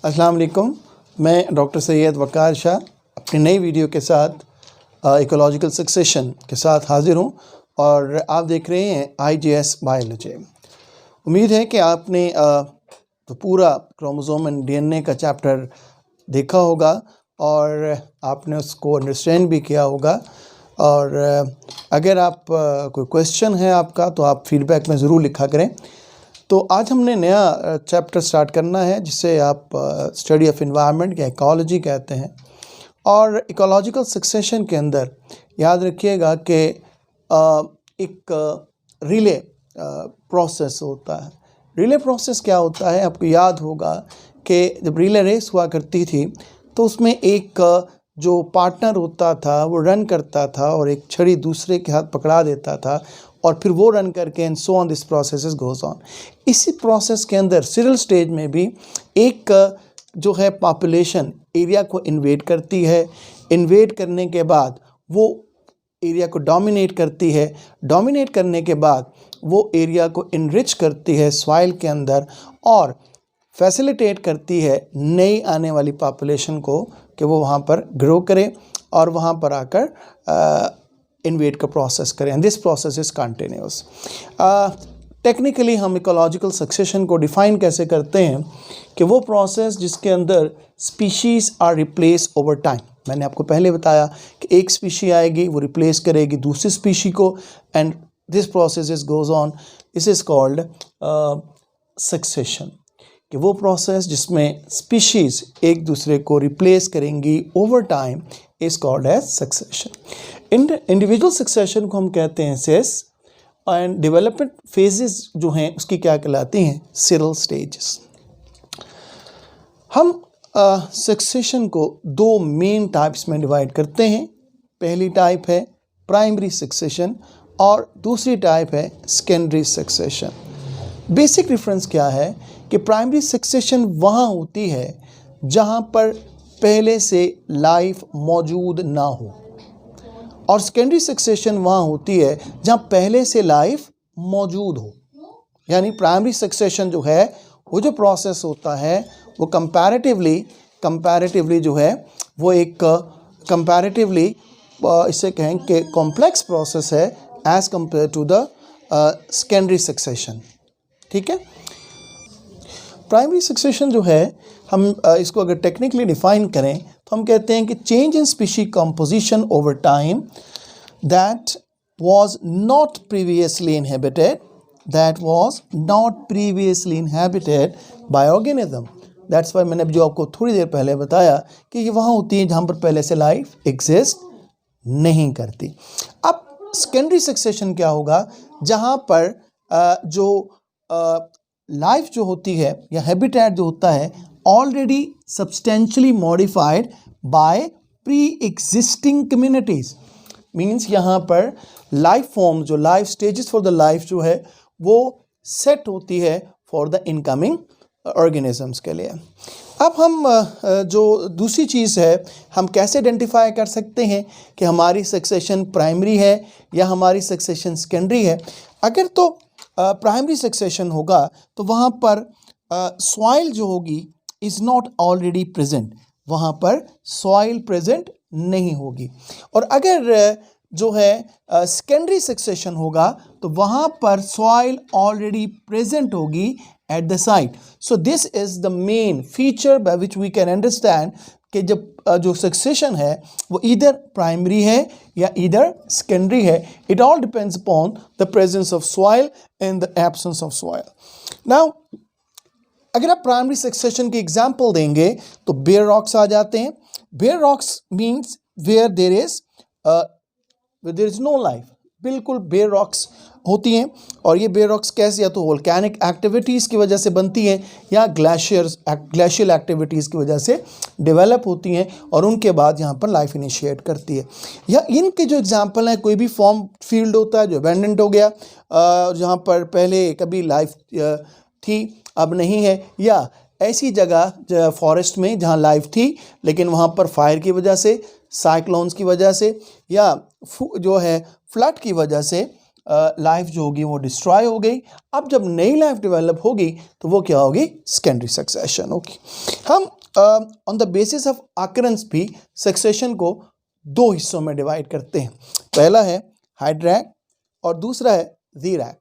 अस्सलाम वालेकुम। मैं डॉक्टर सैयद वक़ार शाह अपनी नई वीडियो के साथ इकोलॉजिकल सक्सेशन के साथ हाज़िर हूँ और आप देख रहे हैं IGS बायोलॉजी। उम्मीद है कि आपने तो पूरा क्रोमोसोम एंड DNA का चैप्टर देखा होगा और आपने उसको अंडरस्टैंड भी किया होगा। और अगर आप कोई क्वेश्चन है आपका तो आप फीडबैक में ज़रूर लिखा करें। तो आज हमने नया चैप्टर स्टार्ट करना है जिसे आप स्टडी ऑफ एनवायरनमेंट या इकोलॉजी कहते हैं। और इकोलॉजिकल सक्सेशन के अंदर याद रखिएगा कि एक रिले प्रोसेस होता है। रिले प्रोसेस क्या होता है, आपको याद होगा कि जब रिले रेस हुआ करती थी तो उसमें एक जो पार्टनर होता था वो रन करता था और एक छड़ी दूसरे के हाथ पकड़ा देता था और फिर वो रन करके and so on this process goes on. इसी प्रोसेस के अंदर सीरियल स्टेज में भी एक जो है पॉपुलेशन एरिया को इन्वेड करती है। इन्वेड करने के बाद वो एरिया को डोमिनेट करती है। डोमिनेट करने के बाद वो एरिया को इनरिच करती है सॉइल के अंदर और फैसिलिटेट करती है नई आने वाली पॉपुलेशन को कि वो वहाँ पर ग्रो करे और वहाँ पर आकर इन्वेड का प्रोसेस करें। And this process is continuous. Technically हम इकोलॉजिकल सक्सेशन को डिफ़ाइन कैसे करते हैं कि वो प्रोसेस जिसके अंदर species are replace over time. मैंने आपको पहले बताया कि एक स्पीशी आएगी वो रिप्लेस करेगी दूसरी स्पीशी को and this process is goes on. This is called succession, कि वो प्रोसेस जिसमें स्पीशीज़ एक दूसरे को रिप्लेस करेंगी over time is called as succession. Individual succession को हम कहते हैं सेस एंड डेवलपमेंट फेजेस जो हैं उसकी क्या कहलाती हैं, सीरियल स्टेजेस। हम सक्सेशन को दो मेन टाइप्स में डिवाइड करते हैं। पहली टाइप है प्राइमरी सक्सेशन और दूसरी टाइप है सेकेंडरी सक्सेशन। बेसिक डिफरेंस क्या है कि प्राइमरी सक्सेशन वहाँ होती है जहाँ पर पहले से लाइफ मौजूद ना हो और सेकेंडरी सक्सेशन वहाँ होती है जहाँ पहले से लाइफ मौजूद हो। यानी प्राइमरी सक्सेशन जो है वो जो प्रोसेस होता है वो कंपैरेटिवली जो है वो एक कंपैरेटिवली इसे कहें कि कॉम्प्लेक्स प्रोसेस है as compare to the secondary succession. ठीक है। प्राइमरी सक्सेशन जो है हम इसको अगर टेक्निकली डिफाइन करें तो हम कहते हैं कि change in species composition over time that was not previously inhabited bye organism. That's why मैंने जो आपको थोड़ी देर पहले बताया कि ये वहाँ होती है जहाँ पर पहले से लाइफ एग्जिस्ट नहीं करती। अब सेकेंडरी सक्सेशन क्या होगा, जहाँ पर जो लाइफ जो होती है या हैबिटेट जो होता है already substantially modified by pre existing communities. Means यहाँ पर लाइफ फॉर्म जो life stages for the life जो है वो सेट होती है फॉर द इनकमिंग ऑर्गेनिजम्स के लिए। अब हम जो दूसरी चीज़ है हम कैसे आइडेंटिफाई कर सकते हैं कि हमारी सक्सेशन प्राइमरी है या हमारी सक्सेशन सेकेंडरी है। अगर तो प्राइमरी सक्सेशन होगा तो वहाँ पर सॉइल जो होगी इज़ नॉट ऑलरेडी प्रेजेंट, वहाँ पर सॉइल प्रेजेंट नहीं होगी। और अगर जो है सेकेंडरी सक्सेशन होगा तो वहाँ पर सॉइल ऑलरेडी प्रेजेंट होगी at the site. So this is the main feature by which we can understand कि जब जो सक्सेशन है वो इधर प्राइमरी है या इधर सेकेंडरी है। It all depends upon the presence of soil and the absence of soil. Now अगर आप प्राइमरी सक्सेशन की एग्जांपल देंगे तो बेयर रॉक्स आ जाते हैं। Bare rocks means where there is no life, बिल्कुल बेयर रॉक्स होती हैं। और ये बेयर रॉक्स कैसे, या तो वोल्केनिक एक्टिविटीज़ की वजह से बनती हैं या ग्लेशियल एक्टिविटीज़ की वजह से डेवलप होती हैं और उनके बाद यहाँ पर लाइफ इनिशिएट करती है। या इनके जो एग्जांपल हैं, कोई भी फॉर्म फील्ड होता है जो अबैंडन्ड हो गया, जहाँ पर पहले कभी लाइफ थी अब नहीं है, या ऐसी जगह फॉरेस्ट में जहाँ लाइफ थी लेकिन वहाँ पर फायर की वजह से, साइक्लोन्स की वजह से या जो है फ्लड की वजह से लाइफ जो होगी वो डिस्ट्रॉय हो गई। अब जब नई लाइफ डेवलप होगी तो वो क्या होगी? सेकेंडरी सक्सेशन होगी। हम on the basis of occurrence भी सक्सेशन को दो हिस्सों में डिवाइड करते हैं। पहला है हाइड्रैक और दूसरा है ज़ीरैक।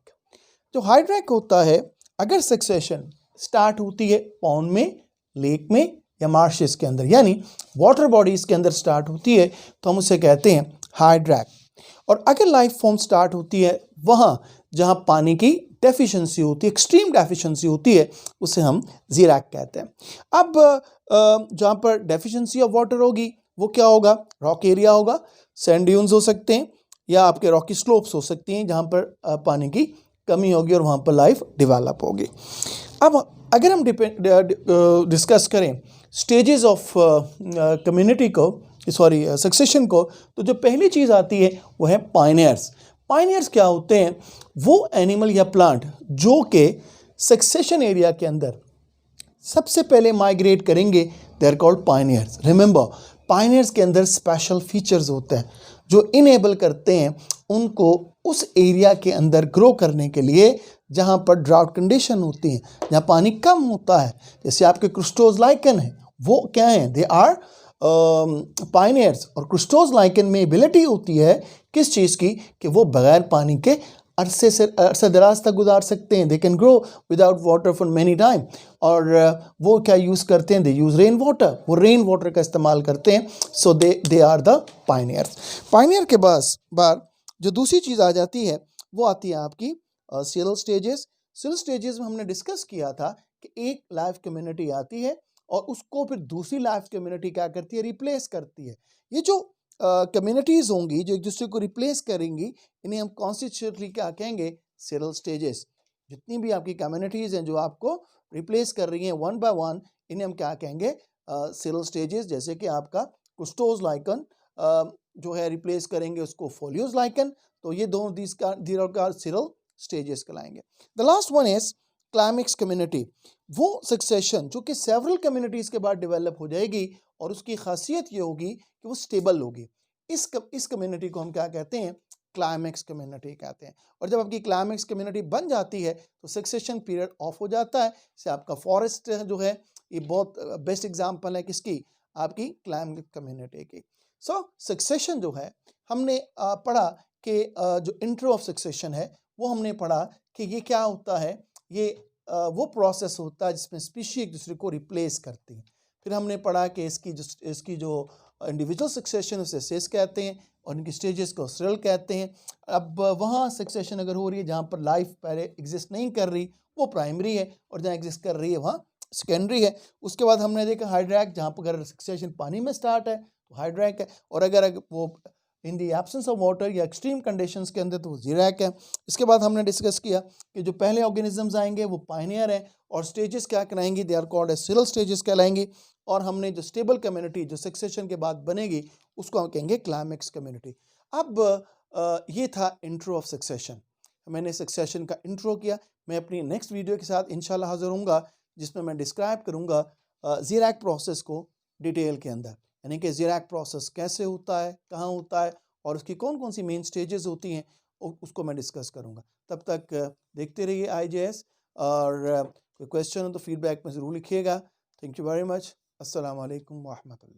जो हाइड्रैक होता है, अगर सक्सेशन स्टार्ट होती है पॉन्ड में, लेक में या मार्शेस के अंदर, यानी वाटर बॉडीज के अंदर स्टार्ट होती है, तो हम उसे कहते हैं हाइड्रैक। और अगर लाइफ फॉर्म स्टार्ट होती है वहाँ जहाँ पानी की डेफिशिएंसी होती है, एक्सट्रीम डेफिशिएंसी होती है, उसे हम ज़ीरैक कहते हैं। अब जहाँ पर डेफिशिएंसी ऑफ वाटर होगी वो क्या होगा? रॉक एरिया होगा, सैंड ड्यून्स हो सकते हैं या आपके रॉकी स्लोप्स हो सकती हैं जहाँ पर पानी की कमी होगी और वहाँ पर लाइफ डेवलप होगी। अब अगर हम डिस्कस करें स्टेजेस ऑफ कम्युनिटी को, सॉरी सक्सेशन को, तो जो पहली चीज़ आती है वो है पायनियर्स। पायनियर्स क्या होते हैं? वो एनिमल या प्लांट जो कि सक्सेशन एरिया के अंदर सबसे पहले माइग्रेट करेंगे, they are called pioneers. Remember, pioneers के अंदर स्पेशल फीचर्स होते हैं जो इनेबल करते हैं उनको उस एरिया के अंदर ग्रो करने के लिए जहाँ पर ड्राउट कंडीशन होती हैं, जहाँ पानी कम होता है। जैसे आपके क्रुस्टोज लाइकन है, वो क्या हैं? They are pioneers. और क्रुस्टोज लाइकन में एबिलिटी होती है किस चीज़ की? कि वो बगैर पानी के अरसे दराज तक गुजार सकते हैं। They can grow without water for many time. और वो क्या यूज़ करते हैं? दे यूज़ रेन वाटर, वो रेन वाटर का इस्तेमाल करते हैं। So they are the pioneers. Pioneer के बाद जो दूसरी चीज़ आ जाती है वो आती है आपकी सीरल स्टेजेस। सीरल स्टेजेस में हमने डिस्कस किया था कि एक लाइफ कम्युनिटी आती है और उसको फिर दूसरी लाइफ कम्युनिटी क्या करती है? रिप्लेस करती है। ये जो कम्युनिटीज़ होंगी जो एक दूसरे को रिप्लेस करेंगी, इन्हें हम कॉन्स्टिट्यूटली क्या कहेंगे? Sural stages. जितनी भी आपकी कम्युनिटीज़ हैं जो आपको रिप्लेस कर रही हैं वन बाय वन, इन्हें हम क्या कहेंगे? Sural stages. जैसे कि आपका क्रुस्टोज लाइकन जो है रिप्लेस करेंगे उसको फोलियोज लाइकन। तो ये दोनों दीज आर सीरल स्टेजेस कहलाएंगे। The last one is climax community. वो सक्सेशन जो कि सेवरल कम्युनिटीज़ के बाद डेवलप हो जाएगी और उसकी खासियत ये होगी कि वो स्टेबल होगी। इस कम्युनिटी को हम क्या कहते हैं? क्लाइमेक्स कम्युनिटी कहते हैं। और जब आपकी क्लाइमेक्स कम्युनिटी बन जाती है तो सक्सेशन पीरियड ऑफ हो जाता है। जैसे आपका फॉरेस्ट जो है, ये बहुत बेस्ट एग्जाम्पल है किसकी? आपकी क्लाइमेक्स कम्युनिटी की। सो सक्सेशन जो है हमने पढ़ा कि जो इंट्रो ऑफ सक्सेशन है वो हमने पढ़ा कि ये क्या होता है? ये वो प्रोसेस होता है जिसमें स्पीशी एक दूसरे को रिप्लेस करती है। फिर हमने पढ़ा कि इसकी जो इंडिविजुअल सक्सेशन उसे सेस कहते हैं और इनकी स्टेजेस को सीरल कहते हैं। अब वहाँ सक्सेशन अगर हो रही है जहाँ पर लाइफ पहले एग्जिस्ट नहीं कर रही वो प्राइमरी है, और जहाँ एग्जिस्ट कर रही है वहाँ सेकेंडरी है। उसके बाद हमने देखा हाइड्रैक, जहाँ पर अगर सक्सेशन पानी में स्टार्ट है तो हाइड्रैक है, और अगर वो इन दी एब्सेंस ऑफ वाटर या एक्सट्रीम कंडीशंस के अंदर तो वो ज़ीरैक है। इसके बाद हमने डिस्कस किया कि जो पहले ऑर्गेनिजम्स आएंगे वो पायनियर हैं और स्टेजेस क्या कहलाएंगी? They are called as seral stages कहलाएंगी। और हमने जो स्टेबल कम्युनिटी जो सक्सेशन के बाद बनेगी उसको हम कहेंगे क्लाइमेक्स कम्युनिटी। अब ये था इंट्रो ऑफ सक्सेशन। मैंने सक्सेशन का इंट्रो किया। मैं अपनी नेक्स्ट वीडियो के साथ इंशाल्लाह हाजिर होऊंगा जिसमें मैं डिस्क्राइब करूंगा ज़ीरैक प्रोसेस को डिटेल के अंदर, यानी कि ज़ीरैक प्रोसेस कैसे होता है, कहाँ होता है और उसकी कौन कौन सी मेन स्टेजेस होती हैं, उसको मैं डिस्कस करूँगा। तब तक देखते रहिए IJS, और कोई क्वेश्चन हो तो फीडबैक में ज़रूर लिखिएगा। Thank you very much. अस्सलाम वालेकुम व रहमतुल्लाह।